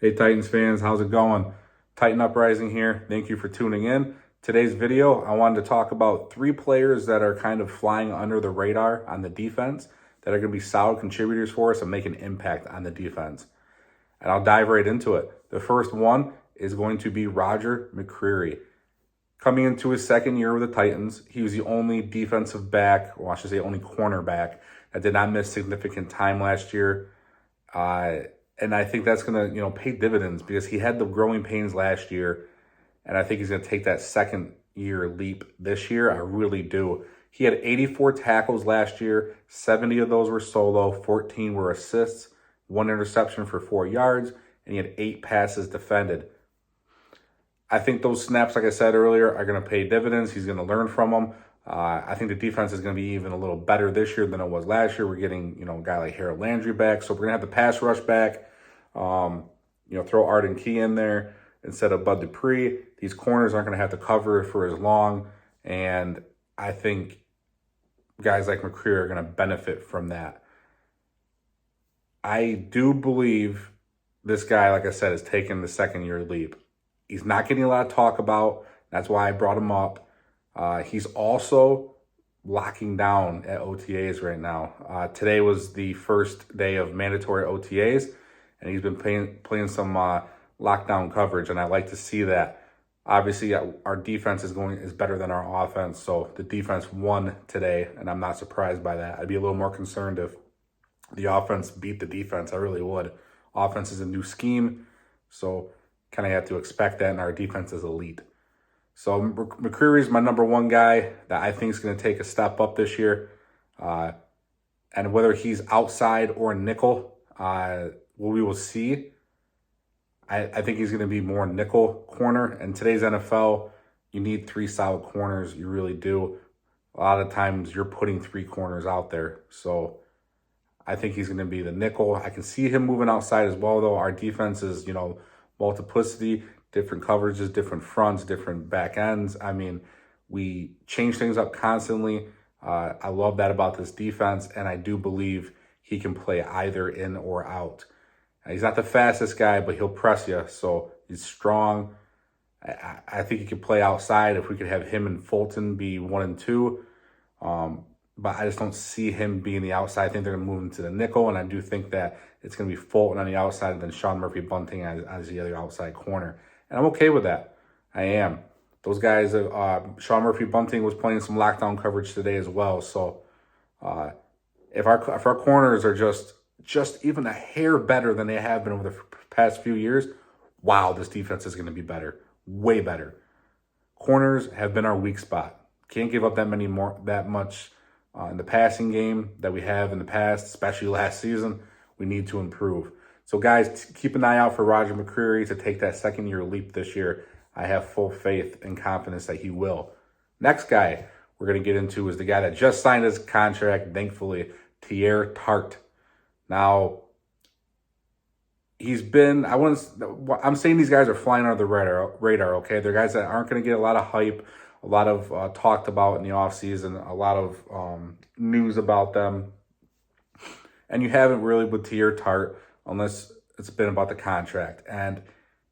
Hey Titans fans, how's it going? Titan Uprising here. Thank you for tuning in. Today's video, I wanted to talk about three players that are kind of flying under the radar on the defense that are going to be solid contributors for us and make an impact on the defense. And I'll dive right into it. The first one is going to be Roger McCree. Coming into his second year with the Titans, he was the only defensive back, or I should say only cornerback, that did not miss significant time last year. And I think that's going to, pay dividends because he had the growing pains last year. And I think he's going to take that second year leap this year. I really do. He had 84 tackles last year. 70 of those were solo. 14 were assists. 1 interception for 4 yards. And he had 8 passes defended. I think those snaps, like I said earlier, are going to pay dividends. He's going to learn from them. I think the defense is going to be even a little better this year than it was last year. We're getting, a guy like Harold Landry back. So we're going to have the pass rush back. Throw Arden Key in there instead of Bud Dupree. These corners aren't going to have to cover for as long. And I think guys like McCree are going to benefit from that. I do believe this guy, like I said, is taking the second year leap. He's not getting a lot of talk about. That's why I brought him up. He's also locking down at OTAs right now. Today was the first day of mandatory OTAs, and he's been playing some lockdown coverage, and I like to see that. Obviously, our defense is better than our offense, so the defense won today, and I'm not surprised by that. I'd be a little more concerned if the offense beat the defense. I really would. Offense is a new scheme, so kind of have to expect that, and our defense is elite. So McCree is my number one guy that I think is going to take a step up this year. And whether he's outside or nickel, we will see. I think he's going to be more nickel corner. In today's NFL, you need 3 solid corners. You really do. A lot of times you're putting 3 corners out there. So I think he's going to be the nickel. I can see him moving outside as well, though. Our defense is, multiplicity, different coverages, different fronts, different back ends. I mean, we change things up constantly. I love that about this defense, and I do believe he can play either in or out. He's not the fastest guy, but he'll press you, so he's strong. I think he could play outside if we could have him and Fulton be 1 and 2. But I just don't see him being the outside. I think they're going to move him to the nickel, and I do think that it's going to be Fulton on the outside and then Sean Murphy-Bunting as the other outside corner. And I'm okay with that. I am. Those guys, Sean Murphy-Bunting was playing some lockdown coverage today as well. So if our corners are just even a hair better than they have been over the past few years, wow, this defense is going to be better. Way better. Corners have been our weak spot. Can't give up that much in the passing game that we have in the past, especially last season. We need to improve. So, guys, keep an eye out for Roger McCree to take that second year leap this year. I have full faith and confidence that he will. Next guy we're going to get into is the guy that just signed his contract, thankfully, Pierre Tartt. Now, I'm saying these guys are flying under the radar, okay? They're guys that aren't going to get a lot of hype, a lot of talked about in the offseason, a lot of news about them. And you haven't really with Pierre Tartt unless it's been about the contract. And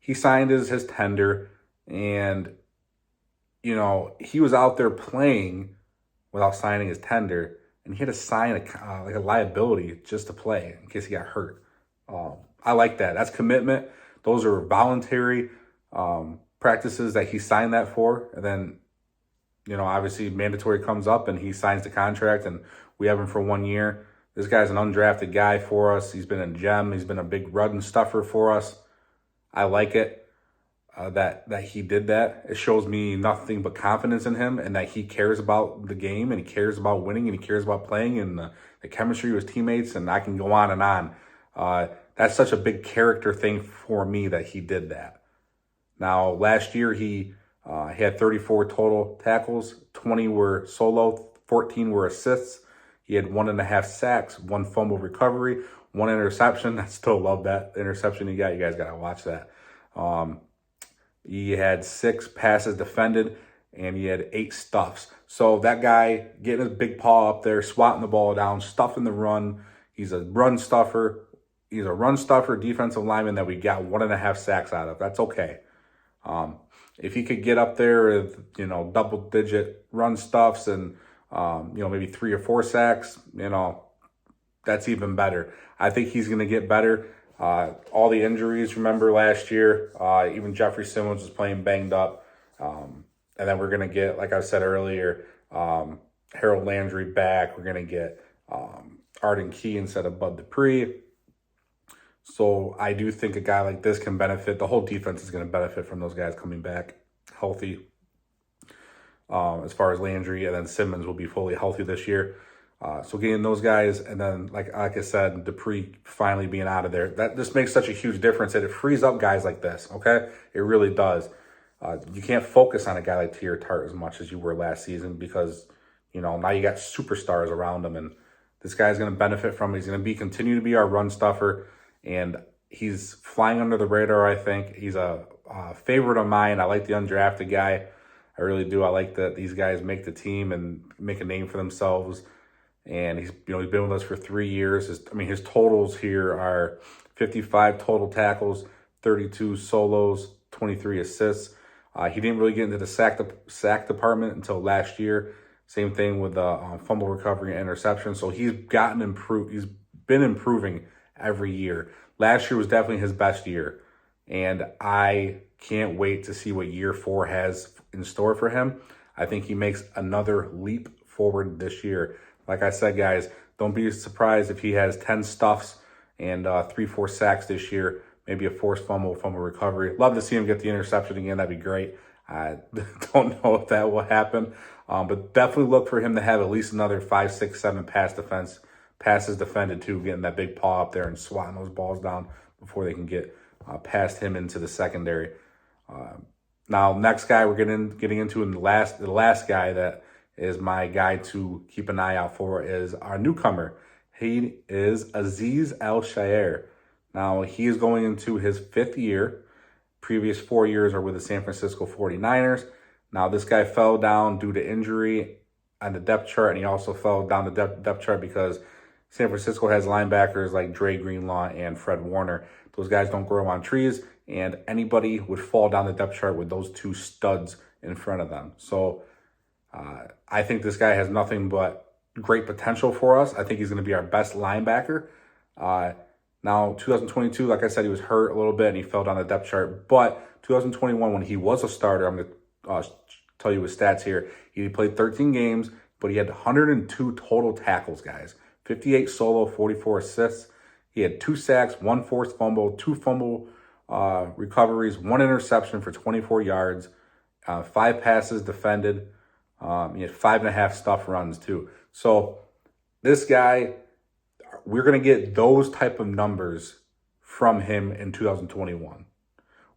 he signed his tender, and, he was out there playing without signing his tender, and he had to sign a liability just to play in case he got hurt. I like that. That's commitment. Those are voluntary practices that he signed that for. And then, obviously mandatory comes up and he signs the contract and we have him for 1 year. This guy's an undrafted guy for us. He's been a gem. He's been a big run stuffer for us. I like it that he did that. It shows me nothing but confidence in him and that he cares about the game and he cares about winning and he cares about playing and the chemistry with his teammates, and I can go on and on. That's such a big character thing for me that he did that. Now, last year he had 34 total tackles. 20 were solo. 14 were assists. He had 1.5 sacks, 1 fumble recovery, 1 interception. I still love that interception he got. You guys got to watch that. He had 6 passes defended, and he had 8 stuffs. So that guy getting his big paw up there, swatting the ball down, stuffing the run. He's a run stuffer. He's a run stuffer defensive lineman that we got 1.5 sacks out of. That's okay. If he could get up there with, double-digit run stuffs and, maybe 3 or 4 sacks, that's even better. I think he's going to get better. All the injuries, remember last year, even Jeffrey Simmons was playing banged up. And then we're going to get, like I said earlier, Harold Landry back. We're going to get Arden Key instead of Bud Dupree. So I do think a guy like this can benefit. The whole defense is going to benefit from those guys coming back healthy. As far as Landry, and then Simmons will be fully healthy this year. So getting those guys, and then like I said, Dupree finally being out of there, that just makes such a huge difference. And it frees up guys like this. Okay, it really does. You can't focus on a guy like Pierre Tartt as much as you were last season because now you got superstars around him, and this guy's going to benefit from it. He's going to continue to be our run stuffer. And he's flying under the radar, I think. He's a favorite of mine. I like the undrafted guy. I really do. I like that these guys make the team and make a name for themselves. And he's been with us for 3 years. His totals here are 55 total tackles, 32 solos, 23 assists. He didn't really get into the sack department until last year. Same thing with fumble recovery and interception. So he's been improving every year. Last year was definitely his best year. And I can't wait to see what year 4 has in store for him. I think he makes another leap forward this year. Like I said, guys, don't be surprised if he has 10 stuffs and 3-4 sacks this year. Maybe a forced fumble recovery. Love to see him get the interception again. That'd be great. I don't know if that will happen. But definitely look for him to have at least another 5, 6, 7 passes defended too, getting that big paw up there and swatting those balls down before they can get past him into the secondary. Now, next guy we're getting into, and the last guy that is my guy to keep an eye out for is our newcomer. He is Azeez Alshidi. Now, he is going into his 5th year. Previous 4 years are with the San Francisco 49ers. Now, this guy fell down due to injury on the depth chart, and he also fell down the depth chart because San Francisco has linebackers like Dre Greenlaw and Fred Warner. Those guys don't grow on trees, and anybody would fall down the depth chart with those 2 studs in front of them. So I think this guy has nothing but great potential for us. I think he's going to be our best linebacker. Now, 2022, like I said, he was hurt a little bit and he fell down the depth chart. But 2021, when he was a starter, I'm going to tell you his stats here. He played 13 games, but he had 102 total tackles, guys. 58 solo, 44 assists. He had 2 sacks, 1 forced fumble, 2 fumble recoveries, 1 interception for 24 yards, 5 passes defended. He had 5.5 stuff runs too. So this guy, we're going to get those type of numbers from him in 2021.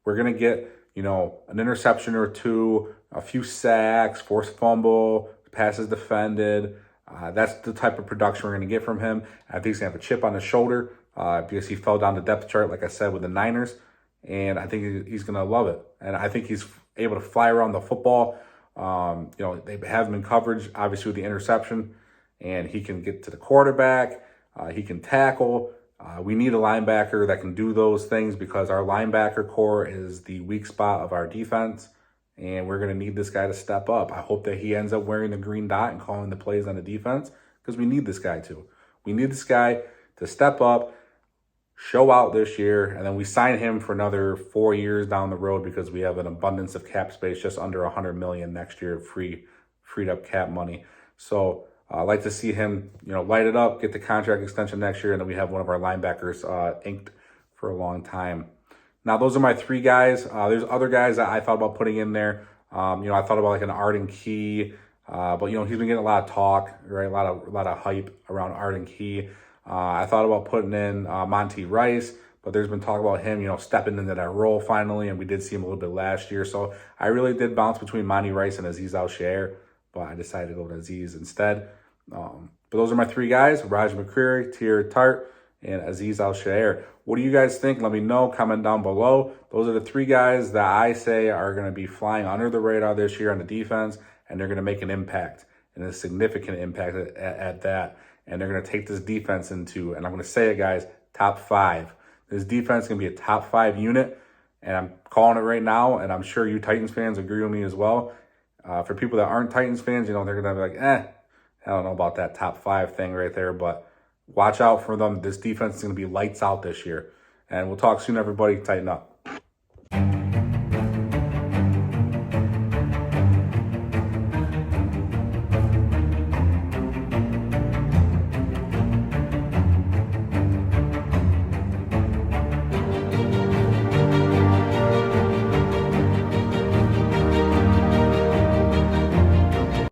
We're going to get, an interception or 2, a few sacks, forced fumble, passes defended. That's the type of production we're going to get from him. I think he's going to have a chip on his shoulder because he fell down the depth chart, like I said, with the Niners. And I think he's going to love it. And I think he's able to fly around the football. They have him in coverage, obviously, with the interception. And he can get to the quarterback. He can tackle. We need a linebacker that can do those things because our linebacker core is the weak spot of our defense. And we're going to need this guy to step up. I hope that he ends up wearing the green dot and calling the plays on the defense because we need this guy to. We need this guy to step up, show out this year, and then we sign him for another 4 years down the road because we have an abundance of cap space, just under $100 million next year, freed up cap money. So I'd like to see him, light it up, get the contract extension next year, and then we have one of our linebackers inked for a long time. Now, those are my 3 guys. There's other guys that I thought about putting in there. I thought about like an Arden Key, but he's been getting a lot of talk, right? A lot of hype around Arden Key. I thought about putting in Monty Rice, but there's been talk about him, stepping into that role finally, and we did see him a little bit last year. So I really did bounce between Monty Rice and Azeez Alshidi, but I decided to go with Azeez instead. But those are my 3 guys: Raj McCree, Pierre Tartt, and Azeez Alshidi. What do you guys think? Let me know. Comment down below. Those are the 3 guys that I say are going to be flying under the radar this year on the defense, and they're going to make an impact, and a significant impact at that. And they're going to take this defense into, and I'm going to say it, guys, top 5. This defense is going to be a top 5 unit, and I'm calling it right now, and I'm sure you Titans fans agree with me as well. For people that aren't Titans fans, they're going to be like, I don't know about that top 5 thing right there, but watch out for them. This defense is going to be lights out this year. And we'll talk soon, everybody. Tighten up.